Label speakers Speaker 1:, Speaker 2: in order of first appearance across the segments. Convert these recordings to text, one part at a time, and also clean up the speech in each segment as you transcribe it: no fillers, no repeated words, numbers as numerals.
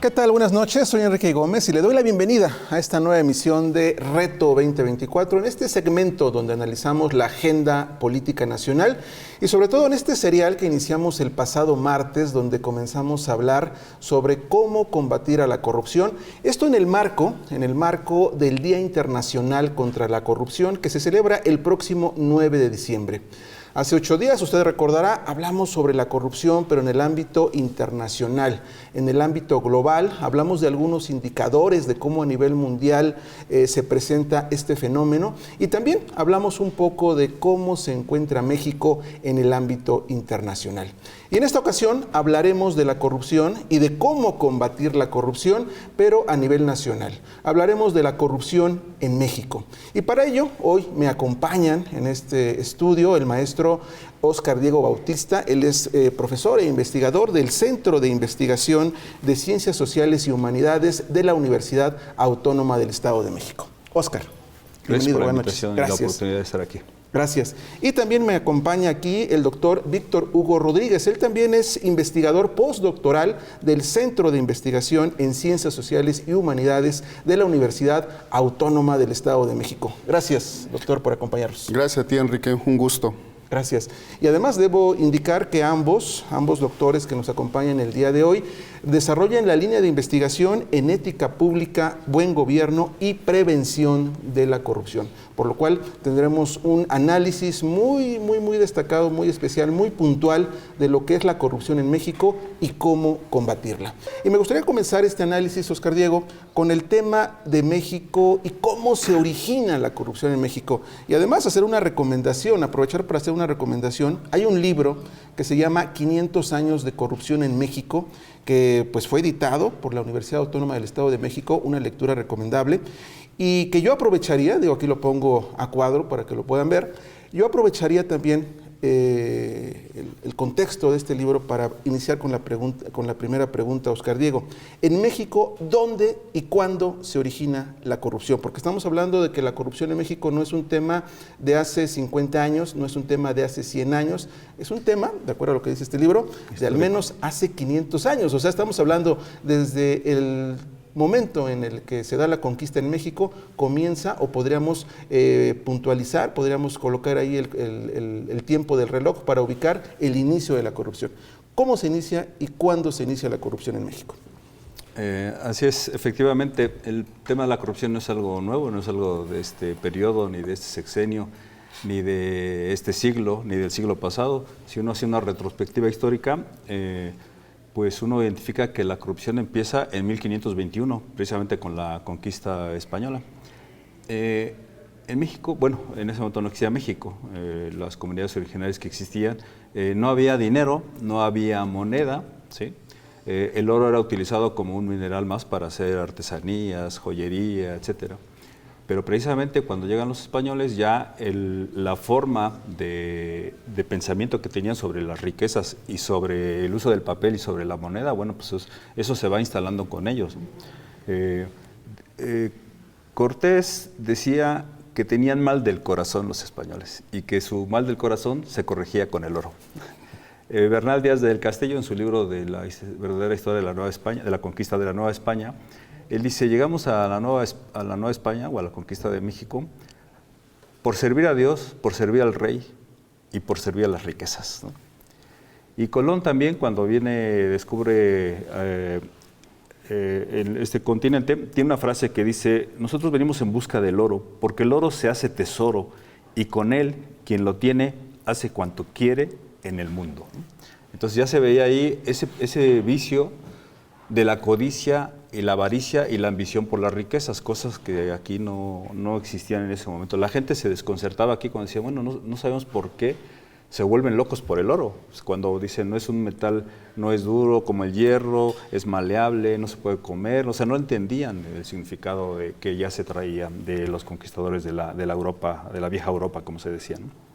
Speaker 1: ¿Qué tal? Buenas noches, soy Enrique Gómez y le doy la bienvenida a esta nueva emisión de Reto 2024, en este segmento donde analizamos la agenda política nacional y sobre todo en este serial que iniciamos el pasado martes, donde comenzamos a hablar sobre cómo combatir a la corrupción. Esto en el marco del Día Internacional contra la Corrupción, que se celebra el próximo 9 de diciembre. Hace 8 días, usted recordará, hablamos sobre la corrupción, pero en el ámbito internacional, en el ámbito global. Hablamos de algunos indicadores de cómo a nivel mundial se presenta este fenómeno y también hablamos un poco de cómo se encuentra México en el ámbito internacional. Y en esta ocasión hablaremos de la corrupción y de cómo combatir la corrupción, pero a nivel nacional. Hablaremos de la corrupción en México. Y para ello, hoy me acompañan en este estudio el maestro Óscar Diego Bautista. Él es profesor e investigador del Centro de Investigación de Ciencias Sociales y Humanidades de la Universidad Autónoma del Estado de México. Óscar,
Speaker 2: bienvenido, buenas noches. Gracias por la invitación y la oportunidad de estar aquí.
Speaker 1: Gracias. Y también me acompaña aquí el doctor Víctor Hugo Rodríguez. Él también es investigador postdoctoral del Centro de Investigación en Ciencias Sociales y Humanidades de la Universidad Autónoma del Estado de México. Gracias, doctor, por acompañarnos.
Speaker 3: Gracias a ti, Enrique. Un gusto.
Speaker 1: Gracias. Y además debo indicar que ambos doctores que nos acompañan el día de hoy desarrollan la línea de investigación en ética pública, buen gobierno y prevención de la corrupción, por lo cual tendremos un análisis muy destacado, muy especial, muy puntual de lo que es la corrupción en México y cómo combatirla. Y me gustaría comenzar este análisis, Óscar Diego, con el tema de México y cómo se origina la corrupción en México. Y además hacer una recomendación, aprovechar para hacer una recomendación. Hay un libro que se llama 500 años de corrupción en México, que pues fue editado por la Universidad Autónoma del Estado de México, una lectura recomendable, y que yo aprovecharía, aquí lo pongo a cuadro para que lo puedan ver, yo aprovecharía también el contexto de este libro para iniciar con la primera pregunta, Óscar Diego. En México, ¿dónde y cuándo se origina la corrupción? Porque estamos hablando de que la corrupción en México no es un tema de hace 50 años, no es un tema de hace 100 años, es un tema, de acuerdo a lo que dice este libro, de al menos hace 500 años. O sea, estamos hablando desde el momento en el que se da la conquista en México, comienza, o podríamos puntualizar, podríamos colocar ahí el tiempo del reloj para ubicar el inicio de la corrupción. ¿Cómo se inicia y cuándo se inicia la corrupción en México?
Speaker 2: Así es, efectivamente, el tema de la corrupción no es algo nuevo, no es algo de este periodo, ni de este sexenio, ni de este siglo, ni del siglo pasado. Si uno hace una retrospectiva histórica, pues uno identifica que la corrupción empieza en 1521, precisamente con la conquista española. En México, bueno, en ese momento no existía México, las comunidades originarias que existían, no había dinero, no había moneda, ¿sí? El oro era utilizado como un mineral más para hacer artesanías, joyería, etcétera. Pero precisamente cuando llegan los españoles ya la forma de pensamiento que tenían sobre las riquezas y sobre el uso del papel y sobre la moneda, bueno, pues eso se va instalando con ellos. Cortés decía que tenían mal del corazón los españoles y que su mal del corazón se corregía con el oro. Bernal Díaz del Castillo, en su libro de la verdadera historia de la Nueva España, de la conquista de la Nueva España, él dice, llegamos a la Nueva España o a la conquista de México por servir a Dios, por servir al rey y por servir a las riquezas, ¿no? Y Colón también, cuando descubre este continente, tiene una frase que dice, nosotros venimos en busca del oro, porque el oro se hace tesoro y con él, quien lo tiene, hace cuanto quiere en el mundo. Entonces ya se veía ahí ese vicio de la codicia y la avaricia y la ambición por las riquezas, cosas que aquí no existían en ese momento. La gente se desconcertaba aquí cuando decía, bueno, no sabemos por qué se vuelven locos por el oro. Cuando dicen, no es un metal, no es duro como el hierro, es maleable, no se puede comer. O sea, no entendían el significado que ya se traía de los conquistadores de la Europa, de la vieja Europa, como se decía, ¿no?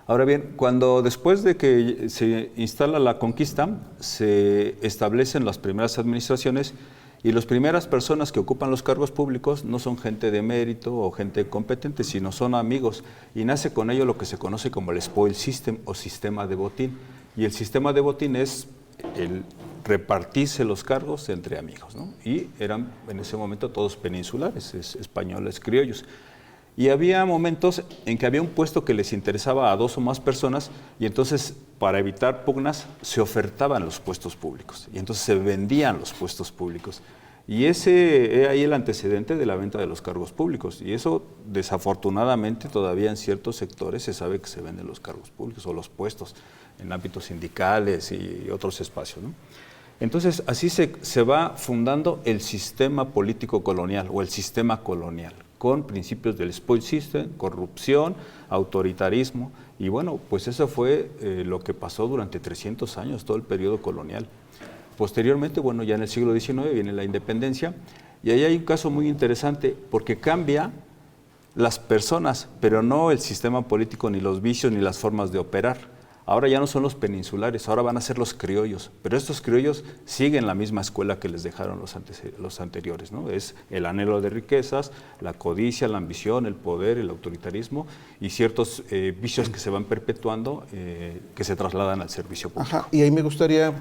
Speaker 2: Ahora bien, después de que se instala la conquista, se establecen las primeras administraciones y las primeras personas que ocupan los cargos públicos no son gente de mérito o gente competente, sino son amigos. Y nace con ello lo que se conoce como el spoil system o sistema de botín. Y el sistema de botín es repartirse los cargos entre amigos, ¿no? Y eran en ese momento todos peninsulares, españoles, criollos. Y había momentos en que había un puesto que les interesaba a 2 o más personas y entonces para evitar pugnas se ofertaban los puestos públicos y entonces se vendían los puestos públicos. Y ese es ahí el antecedente de la venta de los cargos públicos. Y eso, desafortunadamente, todavía en ciertos sectores se sabe que se venden los cargos públicos o los puestos en ámbitos sindicales y otros espacios, ¿no? Entonces, así se va fundando el sistema político colonial o el sistema colonial, con principios del spoil system, corrupción, autoritarismo. Y bueno, pues eso fue lo que pasó durante 300 años, todo el periodo colonial. Posteriormente, bueno, ya en el siglo XIX viene la independencia y ahí hay un caso muy interesante porque cambia las personas, pero no el sistema político, ni los vicios, ni las formas de operar. Ahora ya no son los peninsulares, ahora van a ser los criollos, pero estos criollos siguen la misma escuela que les dejaron los anteriores, ¿no? Es el anhelo de riquezas, la codicia, la ambición, el poder, el autoritarismo y ciertos vicios que se van perpetuando, que se trasladan al servicio público.
Speaker 1: Ajá, y ahí me gustaría,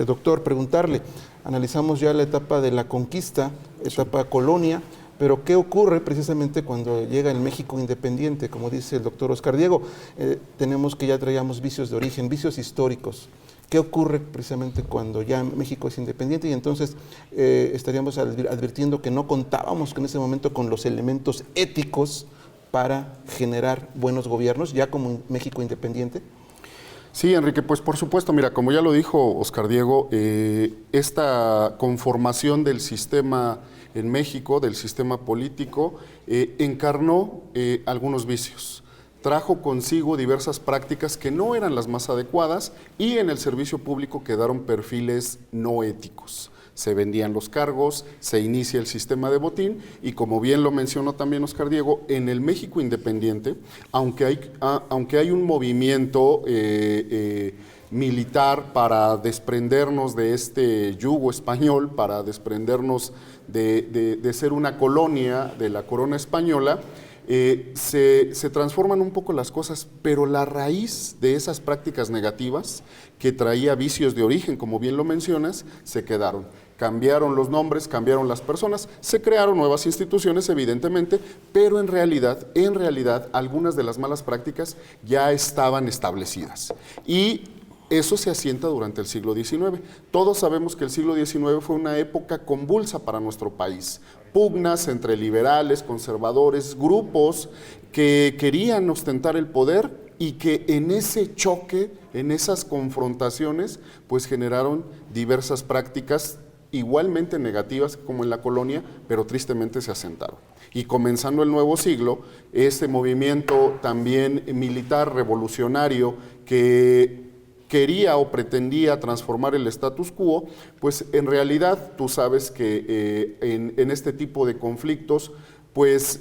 Speaker 1: doctor, preguntarle, analizamos ya la etapa de la conquista, etapa colonia, pero ¿qué ocurre precisamente cuando llega el México independiente? Como dice el doctor Oscar Diego, tenemos que ya traíamos vicios de origen, vicios históricos. ¿Qué ocurre precisamente cuando ya México es independiente? Y entonces estaríamos advirtiendo que no contábamos en ese momento con los elementos éticos para generar buenos gobiernos, ya como México independiente.
Speaker 3: Sí, Enrique, pues por supuesto, mira, como ya lo dijo Oscar Diego, esta conformación del sistema en México, del sistema político, encarnó algunos vicios. Trajo consigo diversas prácticas que no eran las más adecuadas y en el servicio público quedaron perfiles no éticos. Se vendían los cargos, se inicia el sistema de botín y como bien lo mencionó también Oscar Diego, en el México independiente, aunque hay un movimiento militar para desprendernos de este yugo español, para desprendernos de ser una colonia de la corona española, se transforman un poco las cosas, pero la raíz de esas prácticas negativas que traía vicios de origen, como bien lo mencionas, se quedaron. Cambiaron los nombres, cambiaron las personas, se crearon nuevas instituciones, evidentemente, pero en realidad, algunas de las malas prácticas ya estaban establecidas. Y eso se asienta durante el siglo XIX. Todos sabemos que el siglo XIX fue una época convulsa para nuestro país. Pugnas entre liberales, conservadores, grupos que querían ostentar el poder y que en ese choque, en esas confrontaciones, pues generaron diversas prácticas igualmente negativas como en la colonia, pero tristemente se asentaron. Y comenzando el nuevo siglo, este movimiento también militar revolucionario que quería o pretendía transformar el status quo, pues en realidad tú sabes que en este tipo de conflictos pues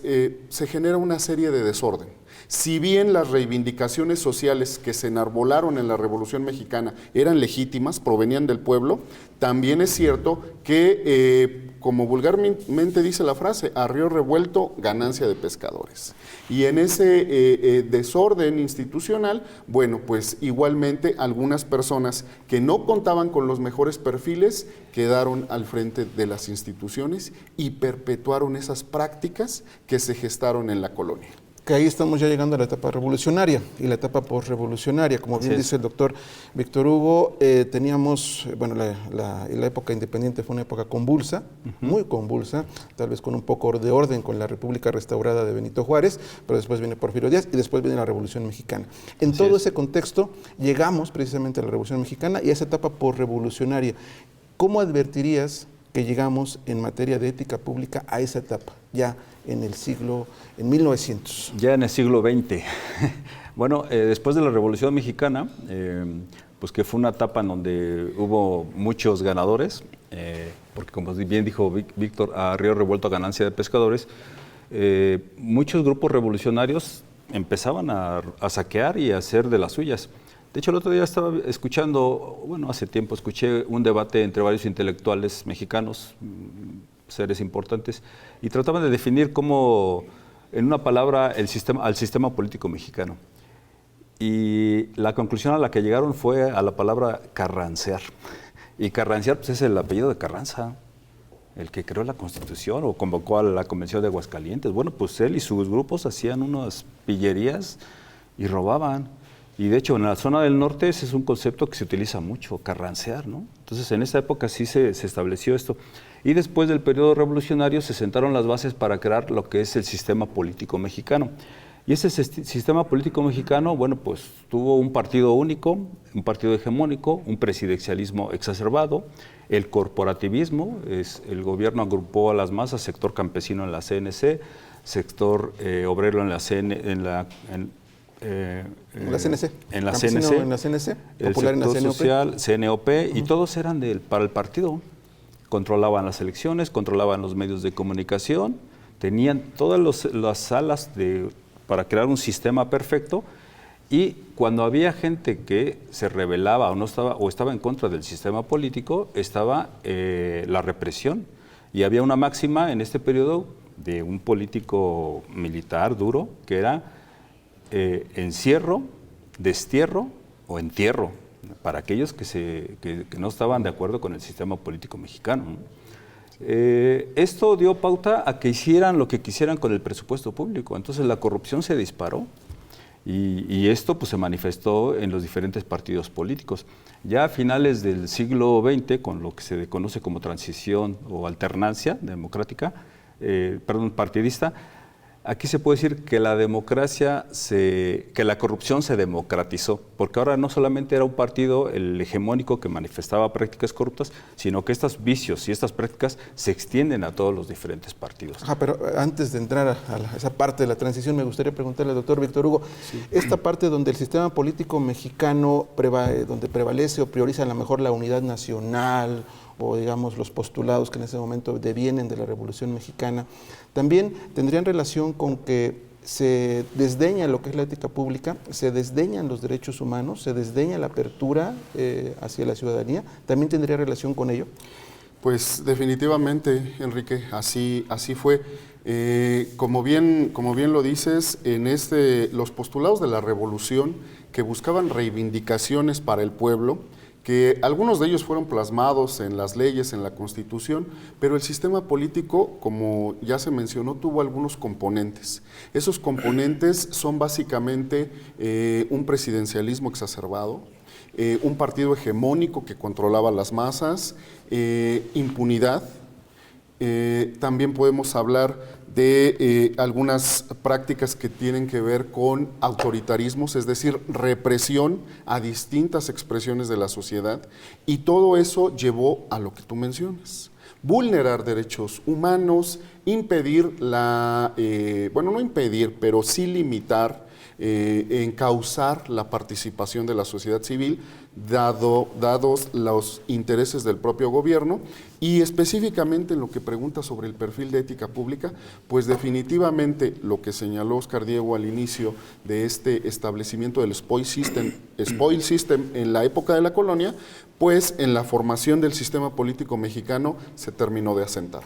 Speaker 3: se genera una serie de desorden. Si bien las reivindicaciones sociales que se enarbolaron en la Revolución Mexicana eran legítimas, provenían del pueblo, también es cierto que, como vulgarmente dice la frase, a río revuelto, ganancia de pescadores. Y en ese desorden institucional, bueno, pues igualmente algunas personas que no contaban con los mejores perfiles quedaron al frente de las instituciones y perpetuaron esas prácticas que se gestaron en la colonia.
Speaker 1: Que ahí estamos ya llegando a la etapa revolucionaria y la etapa postrevolucionaria. Como bien dice el doctor Víctor Hugo, teníamos, bueno, la época independiente fue una época convulsa, muy convulsa, tal vez con un poco de orden con la República restaurada de Benito Juárez, pero después viene Porfirio Díaz y después viene la Revolución Mexicana. En todo ese contexto llegamos precisamente a la Revolución Mexicana y a esa etapa postrevolucionaria. ¿Cómo advertirías que llegamos en materia de ética pública a esa etapa, ya en 1900?
Speaker 2: Ya en el siglo XX. Bueno, después de la Revolución Mexicana, pues que fue una etapa en donde hubo muchos ganadores, porque como bien dijo Víctor, a río revuelto, ganancia de pescadores, muchos grupos revolucionarios empezaban a saquear y a hacer de las suyas. De hecho, el otro día estaba escuchando, bueno, hace tiempo escuché un debate entre varios intelectuales mexicanos, seres importantes, y trataban de definir cómo, en una palabra, al sistema político mexicano. Y la conclusión a la que llegaron fue a la palabra carrancear. Y carrancear, pues es el apellido de Carranza, el que creó la Constitución o convocó a la Convención de Aguascalientes. Bueno, pues él y sus grupos hacían unas pillerías y robaban. Y de hecho, en la zona del norte ese es un concepto que se utiliza mucho, carrancear, ¿no? Entonces, en esa época sí se estableció esto. Y después del periodo revolucionario se sentaron las bases para crear lo que es el sistema político mexicano. Y ese sistema político mexicano, bueno, pues tuvo un partido único, un partido hegemónico, un presidencialismo exacerbado, el corporativismo, el gobierno agrupó a las masas, sector campesino en la CNC, sector obrero en la
Speaker 1: CNC.
Speaker 2: En la
Speaker 1: Campesino
Speaker 2: CNC.
Speaker 1: En la CNC.
Speaker 2: El
Speaker 1: Popular en la
Speaker 2: sector
Speaker 1: CNOP.
Speaker 2: social, CNOP, y todos eran para el partido. Controlaban las elecciones, controlaban los medios de comunicación, tenían todas las salas para crear un sistema perfecto, y cuando había gente que se rebelaba o estaba en contra del sistema político, estaba la represión. Y había una máxima en este periodo de un político militar duro, que era encierro, destierro o entierro, para aquellos que no estaban de acuerdo con el sistema político mexicano, ¿no? Esto dio pauta a que hicieran lo que quisieran con el presupuesto público. Entonces la corrupción se disparó y esto pues se manifestó en los diferentes partidos políticos. Ya a finales del siglo XX, con lo que se conoce como transición o alternancia democrática, partidista, aquí se puede decir que que la corrupción se democratizó, porque ahora no solamente era un partido el hegemónico que manifestaba prácticas corruptas, sino que estos vicios y estas prácticas se extienden a todos los diferentes partidos.
Speaker 1: Pero antes de entrar a esa parte de la transición, me gustaría preguntarle al doctor Víctor Hugo, esta parte donde el sistema político mexicano donde prevalece o prioriza a lo mejor la unidad nacional, o digamos los postulados que en ese momento devienen de la Revolución Mexicana, también tendrían relación con que se desdeña lo que es la ética pública, se desdeñan los derechos humanos, se desdeña la apertura hacia la ciudadanía. ¿También tendría relación con ello?
Speaker 3: Pues definitivamente, Enrique, así fue. Como bien lo dices, los postulados de la Revolución que buscaban reivindicaciones para el pueblo, que algunos de ellos fueron plasmados en las leyes, en la Constitución, pero el sistema político, como ya se mencionó, tuvo algunos componentes. Esos componentes son básicamente un presidencialismo exacerbado, un partido hegemónico que controlaba las masas, impunidad. También podemos hablar de algunas prácticas que tienen que ver con autoritarismos, es decir, represión a distintas expresiones de la sociedad, y todo eso llevó a lo que tú mencionas: vulnerar derechos humanos, impedir no impedir, pero sí limitar, encauzar la participación de la sociedad civil, dados los intereses del propio gobierno. Y específicamente en lo que pregunta sobre el perfil de ética pública, pues definitivamente lo que señaló Oscar Diego al inicio de este establecimiento del spoil system en la época de la colonia, pues en la formación del sistema político mexicano se terminó de asentar.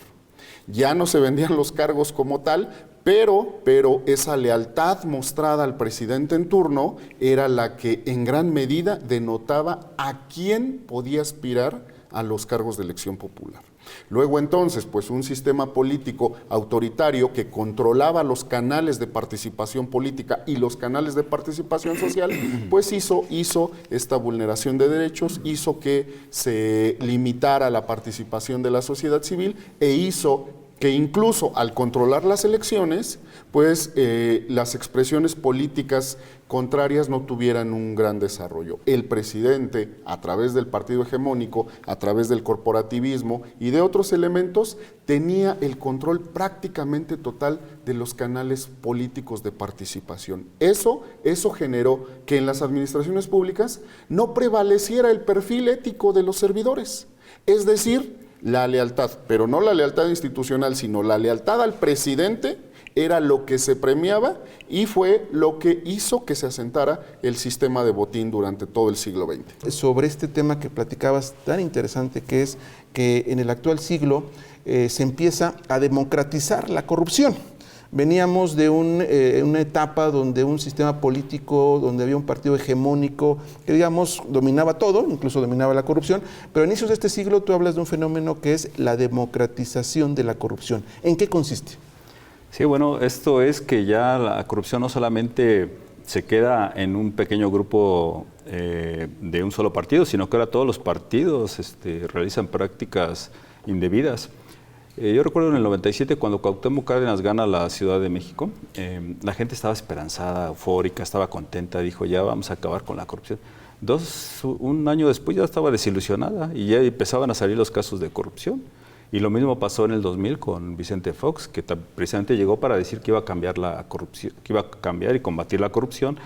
Speaker 3: Ya no se vendían los cargos como tal, pero esa lealtad mostrada al presidente en turno era la que en gran medida denotaba a quién podía aspirar a los cargos de elección popular. Luego entonces, pues un sistema político autoritario que controlaba los canales de participación política y los canales de participación social, pues hizo esta vulneración de derechos, hizo que se limitara la participación de la sociedad civil e hizo que incluso al controlar las elecciones, pues las expresiones políticas contrarias no tuvieran un gran desarrollo. El presidente, a través del partido hegemónico, a través del corporativismo y de otros elementos, tenía el control prácticamente total de los canales políticos de participación. Eso generó que en las administraciones públicas no prevaleciera el perfil ético de los servidores, es decir, la lealtad, pero no la lealtad institucional, sino la lealtad al presidente, era lo que se premiaba y fue lo que hizo que se asentara el sistema de botín durante todo el siglo XX.
Speaker 1: Sobre este tema que platicabas tan interesante, que es que en el actual siglo se empieza a democratizar la corrupción. Veníamos de una etapa donde un sistema político, donde había un partido hegemónico que, digamos, dominaba todo, incluso dominaba la corrupción, pero a inicios de este siglo tú hablas de un fenómeno que es la democratización de la corrupción. ¿En qué consiste?
Speaker 2: Sí, bueno, esto es que ya la corrupción no solamente se queda en un pequeño grupo de un solo partido, sino que ahora todos los partidos realizan prácticas indebidas. Yo recuerdo en el 97, cuando Cuauhtémoc Cárdenas gana la Ciudad de México, la gente estaba esperanzada, eufórica, estaba contenta, dijo, ya vamos a acabar con la corrupción. Un año después ya estaba desilusionada y ya empezaban a salir los casos de corrupción. Y lo mismo pasó en el 2000 con Vicente Fox, que precisamente llegó para decir que iba a cambiar la corrupción, que iba a cambiar y combatir la corrupción,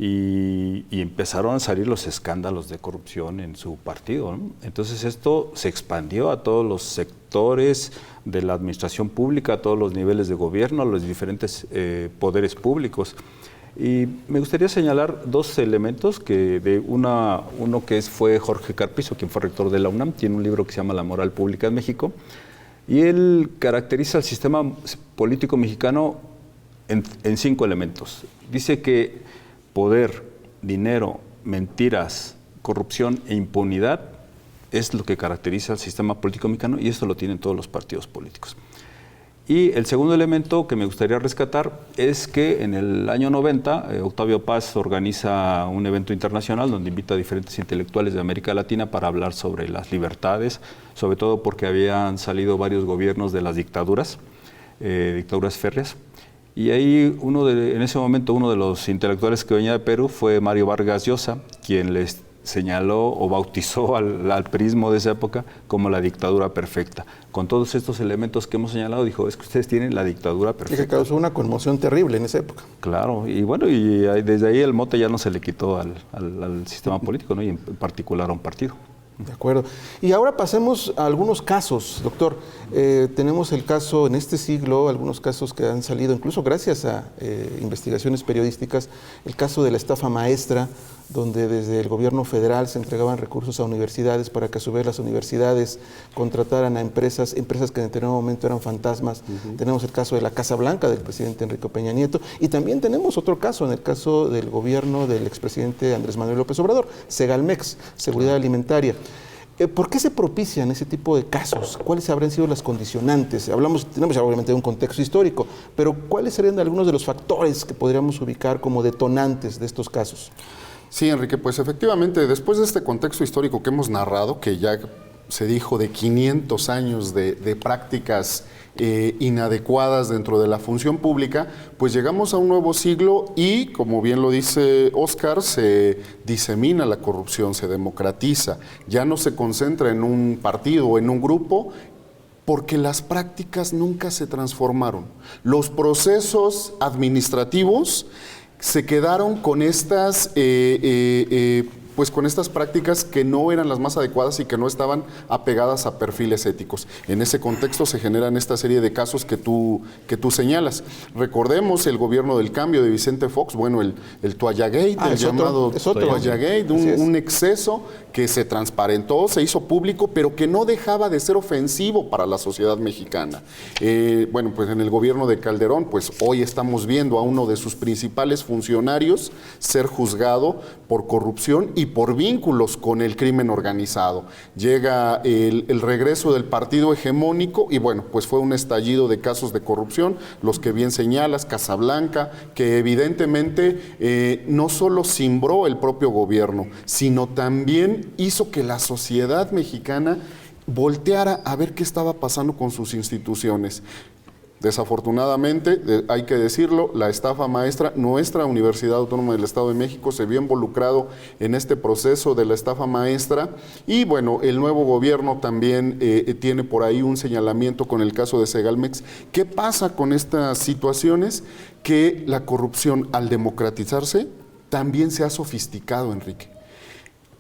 Speaker 2: y empezaron a salir los escándalos de corrupción en su partido, ¿no? Entonces esto se expandió a todos los sectores de la administración pública, a todos los niveles de gobierno, a los diferentes poderes públicos. Y me gustaría señalar dos elementos, uno que fue Jorge Carpizo, quien fue rector de la UNAM, tiene un libro que se llama La moral pública en México, y él caracteriza el sistema político mexicano en 5 elementos. Dice que poder, dinero, mentiras, corrupción e impunidad es lo que caracteriza al sistema político mexicano, y esto lo tienen todos los partidos políticos. Y el segundo elemento que me gustaría rescatar es que en el año 90 Octavio Paz organiza un evento internacional donde invita a diferentes intelectuales de América Latina para hablar sobre las libertades, sobre todo porque habían salido varios gobiernos de las dictaduras férreas. Y ahí en ese momento uno de los intelectuales que venía de Perú fue Mario Vargas Llosa, quien les señaló o bautizó al perismo de esa época como la dictadura perfecta. Con todos estos elementos que hemos señalado, dijo, es que ustedes tienen la dictadura perfecta.
Speaker 1: Y que causó una conmoción terrible en esa época.
Speaker 2: Claro, y bueno, desde ahí el mote ya no se le quitó al sistema político, ¿no? Y en particular a un partido.
Speaker 1: De acuerdo. Y ahora pasemos a algunos casos, doctor. Tenemos el caso en este siglo, algunos casos que han salido, incluso gracias a investigaciones periodísticas, el caso de la estafa maestra, donde desde el gobierno federal se entregaban recursos a universidades para que a su vez las universidades contrataran a empresas que en determinado momento eran fantasmas. Tenemos el caso de la Casa Blanca del presidente Enrique Peña Nieto, y también tenemos otro caso, en el caso del gobierno del expresidente Andrés Manuel López Obrador, Segalmex, Seguridad Alimentaria. ¿Por qué se propician ese tipo de casos? ¿Cuáles habrían sido las condicionantes? Tenemos ya obviamente un contexto histórico, pero ¿cuáles serían algunos de los factores que podríamos ubicar como detonantes de estos casos?
Speaker 3: Sí, Enrique, pues efectivamente, después de este contexto histórico que hemos narrado, que ya se dijo de 500 años de prácticas inadecuadas dentro de la función pública, pues llegamos a un nuevo siglo y, como bien lo dice Óscar, se disemina la corrupción, se democratiza, ya no se concentra en un partido o en un grupo, porque las prácticas nunca se transformaron. Los procesos administrativos se quedaron con estas con estas prácticas que no eran las más adecuadas y que no estaban apegadas a perfiles éticos. En ese contexto se generan esta serie de casos que tú señalas. Recordemos el gobierno del cambio de Vicente Fox, bueno, el Toallagate, el llamado Toallagate, un exceso que se transparentó, se hizo público, pero que no dejaba de ser ofensivo para la sociedad mexicana. Bueno, pues en el gobierno de Calderón, pues hoy estamos viendo a uno de sus principales funcionarios ser juzgado por corrupción y por vínculos con el crimen organizado. Llega el regreso del partido hegemónico y bueno, pues fue un estallido de casos de corrupción, los que bien señalas, Casa Blanca, que evidentemente no solo cimbró el propio gobierno, sino también hizo que la sociedad mexicana volteara a ver qué estaba pasando con sus instituciones. Desafortunadamente, hay que decirlo, la estafa maestra, nuestra Universidad Autónoma del Estado de México se vio involucrado en este proceso de la estafa maestra y bueno, el nuevo gobierno también tiene por ahí un señalamiento con el caso de Segalmex. ¿Qué pasa con estas situaciones? Que la corrupción, al democratizarse, también se ha sofisticado, Enrique.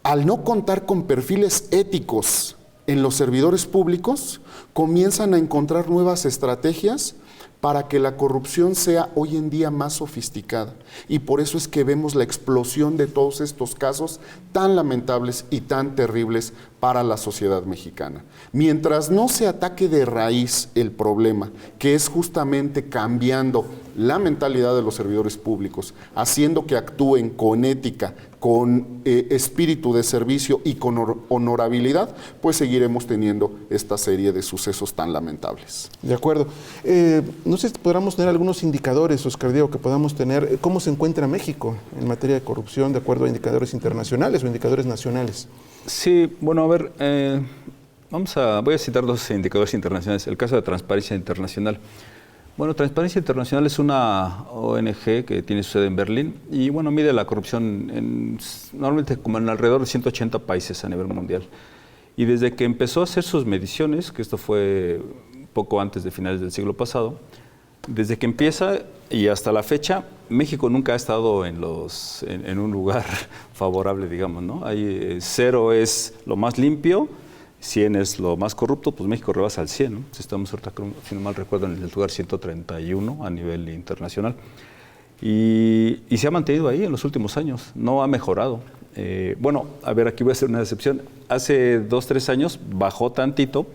Speaker 3: Al no contar con perfiles éticos en los servidores públicos, comienzan a encontrar nuevas estrategias para que la corrupción sea hoy en día más sofisticada. Y por eso es que vemos la explosión de todos estos casos tan lamentables y tan terribles para la sociedad mexicana. Mientras no se ataque de raíz el problema, que es justamente cambiando la mentalidad de los servidores públicos, haciendo que actúen con ética, con espíritu de servicio y con honorabilidad, pues seguiremos teniendo esta serie de sucesos tan lamentables.
Speaker 1: De acuerdo. No sé si podamos tener algunos indicadores, Oscar Diego, que podamos tener. ¿Cómo se encuentra México en materia de corrupción de acuerdo a indicadores internacionales o indicadores nacionales?
Speaker 2: Sí, bueno, a ver, voy a citar dos indicadores internacionales. El caso de Transparencia Internacional. Bueno, Transparencia Internacional es una ONG que tiene su sede en Berlín y, bueno, mide la corrupción normalmente como en alrededor de 180 países a nivel mundial. Y desde que empezó a hacer sus mediciones, que esto fue poco antes de finales del siglo pasado, desde que empieza y hasta la fecha, México nunca ha estado en un lugar favorable, digamos, ¿no? 0 es lo más limpio, 100 es lo más corrupto, pues México rebasa al 100, ¿no? Estamos ahorita, si no mal recuerdo, en el lugar 131 a nivel internacional. Y se ha mantenido ahí en los últimos años, no ha mejorado. Bueno, a ver, aquí voy a hacer una excepción. Hace 2, 3 años bajó tantito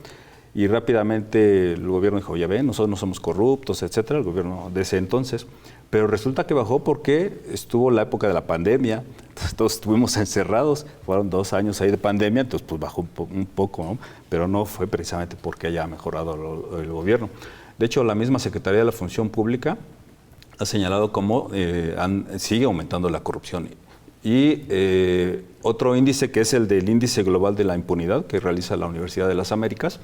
Speaker 2: y rápidamente el gobierno dijo, ya ven, nosotros no somos corruptos, etcétera, el gobierno de ese entonces. Pero resulta que bajó porque estuvo la época de la pandemia, entonces todos estuvimos encerrados, fueron 2 años ahí de pandemia, entonces pues bajó un poco, ¿no? Pero no fue precisamente porque haya mejorado el gobierno. De hecho, la misma Secretaría de la Función Pública ha señalado cómo sigue aumentando la corrupción. Y otro índice, que es el del Índice Global de la Impunidad, que realiza la Universidad de las Américas,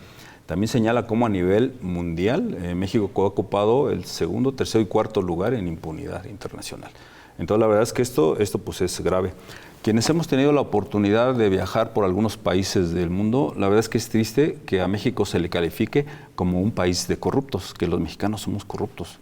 Speaker 2: también señala cómo a nivel mundial México ha ocupado el 2º, 3º y 4º lugar en impunidad internacional. Entonces la verdad es que esto pues es grave. Quienes hemos tenido la oportunidad de viajar por algunos países del mundo, la verdad es que es triste que a México se le califique como un país de corruptos, que los mexicanos somos corruptos.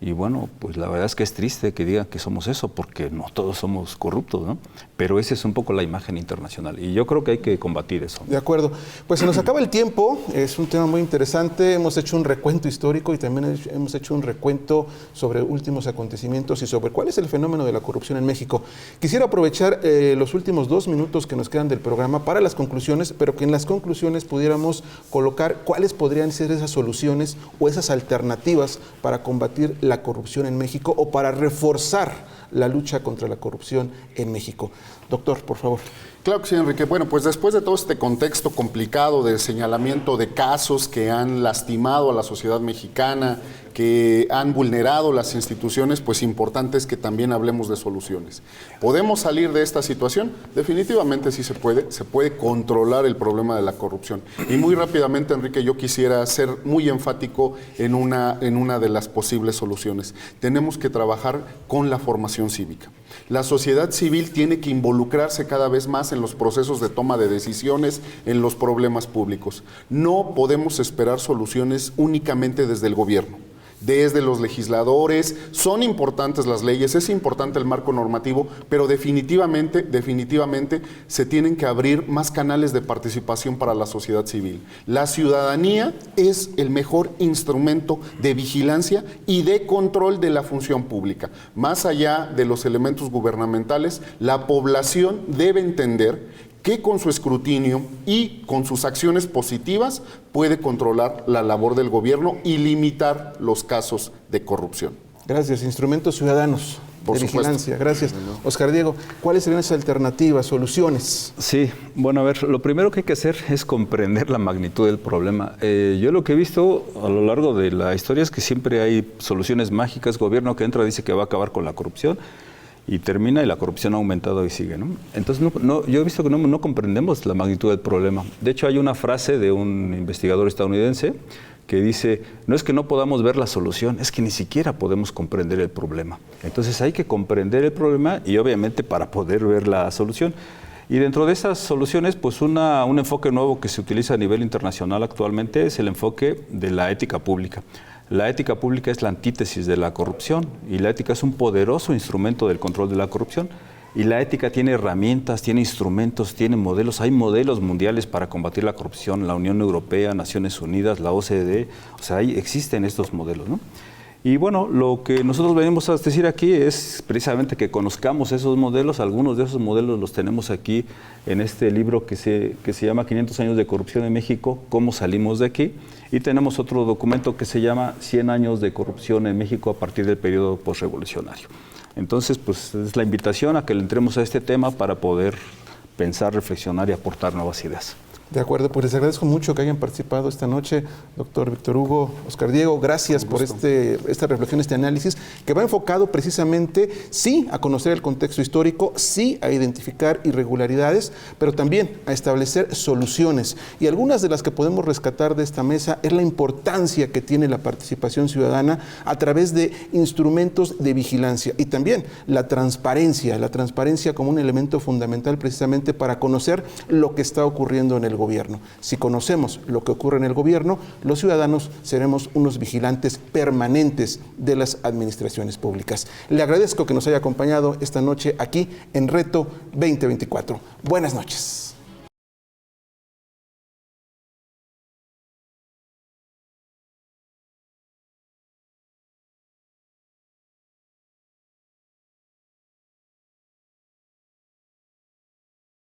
Speaker 2: Y bueno, pues la verdad es que es triste que digan que somos eso, porque no todos somos corruptos, ¿no? Pero esa es un poco la imagen internacional y yo creo que hay que combatir eso.
Speaker 1: De acuerdo. Pues se nos acaba el tiempo, es un tema muy interesante, hemos hecho un recuento histórico y también hemos hecho un recuento sobre últimos acontecimientos y sobre cuál es el fenómeno de la corrupción en México. Quisiera aprovechar los últimos 2 minutos que nos quedan del programa para las conclusiones, pero que en las conclusiones pudiéramos colocar cuáles podrían ser esas soluciones o esas alternativas para combatir la corrupción en México o para reforzar la lucha contra la corrupción en México. Doctor, por favor.
Speaker 3: Claro que sí, Enrique. Bueno, pues después de todo este contexto complicado de señalamiento de casos que han lastimado a la sociedad mexicana, que han vulnerado las instituciones, pues importante es que también hablemos de soluciones. ¿Podemos salir de esta situación? Definitivamente sí se puede controlar el problema de la corrupción. Y muy rápidamente, Enrique, yo quisiera ser muy enfático en una de las posibles soluciones. Tenemos que trabajar con la formación cívica. La sociedad civil tiene que involucrarse cada vez más en los procesos de toma de decisiones, en los problemas públicos. No podemos esperar soluciones únicamente desde el gobierno, desde los legisladores. Son importantes las leyes, es importante el marco normativo, pero definitivamente se tienen que abrir más canales de participación para la sociedad civil. La ciudadanía es el mejor instrumento de vigilancia y de control de la función pública. Más allá de los elementos gubernamentales, la población debe entender que con su escrutinio y con sus acciones positivas puede controlar la labor del gobierno y limitar los casos de corrupción.
Speaker 1: Gracias. Instrumentos ciudadanos de vigilancia. Gracias. Oscar Diego, ¿cuáles serían esas alternativas, soluciones?
Speaker 2: Sí, bueno, a ver, lo primero que hay que hacer es comprender la magnitud del problema. Yo lo que he visto a lo largo de la historia es que siempre hay soluciones mágicas, gobierno que entra dice que va a acabar con la corrupción, y termina y la corrupción ha aumentado y sigue, ¿no? Entonces, yo he visto que no comprendemos la magnitud del problema. De hecho, hay una frase de un investigador estadounidense que dice, no es que no podamos ver la solución, es que ni siquiera podemos comprender el problema. Entonces, hay que comprender el problema y obviamente para poder ver la solución. Y dentro de esas soluciones, pues un enfoque nuevo que se utiliza a nivel internacional actualmente es el enfoque de la ética pública. La ética pública es la antítesis de la corrupción y la ética es un poderoso instrumento del control de la corrupción. Y la ética tiene herramientas, tiene instrumentos, tiene modelos. Hay modelos mundiales para combatir la corrupción, la Unión Europea, Naciones Unidas, la OCDE. O sea, existen estos modelos, ¿no? Y bueno, lo que nosotros venimos a decir aquí es precisamente que conozcamos esos modelos. Algunos de esos modelos los tenemos aquí en este libro que se llama 500 años de corrupción en México, ¿cómo salimos de aquí? Y tenemos otro documento que se llama 100 años de corrupción en México a partir del periodo postrevolucionario. Entonces, pues es la invitación a que le entremos a este tema para poder pensar, reflexionar y aportar nuevas ideas.
Speaker 1: De acuerdo, pues les agradezco mucho que hayan participado esta noche, doctor Víctor Hugo, Oscar Diego, gracias por esta reflexión, este análisis, que va enfocado precisamente, sí, a conocer el contexto histórico, sí, a identificar irregularidades, pero también a establecer soluciones. Y algunas de las que podemos rescatar de esta mesa es la importancia que tiene la participación ciudadana a través de instrumentos de vigilancia y también la transparencia como un elemento fundamental precisamente para conocer lo que está ocurriendo en el gobierno. Si conocemos lo que ocurre en el gobierno, los ciudadanos seremos unos vigilantes permanentes de las administraciones públicas. Le agradezco que nos haya acompañado esta noche aquí en Reto 2024. Buenas noches.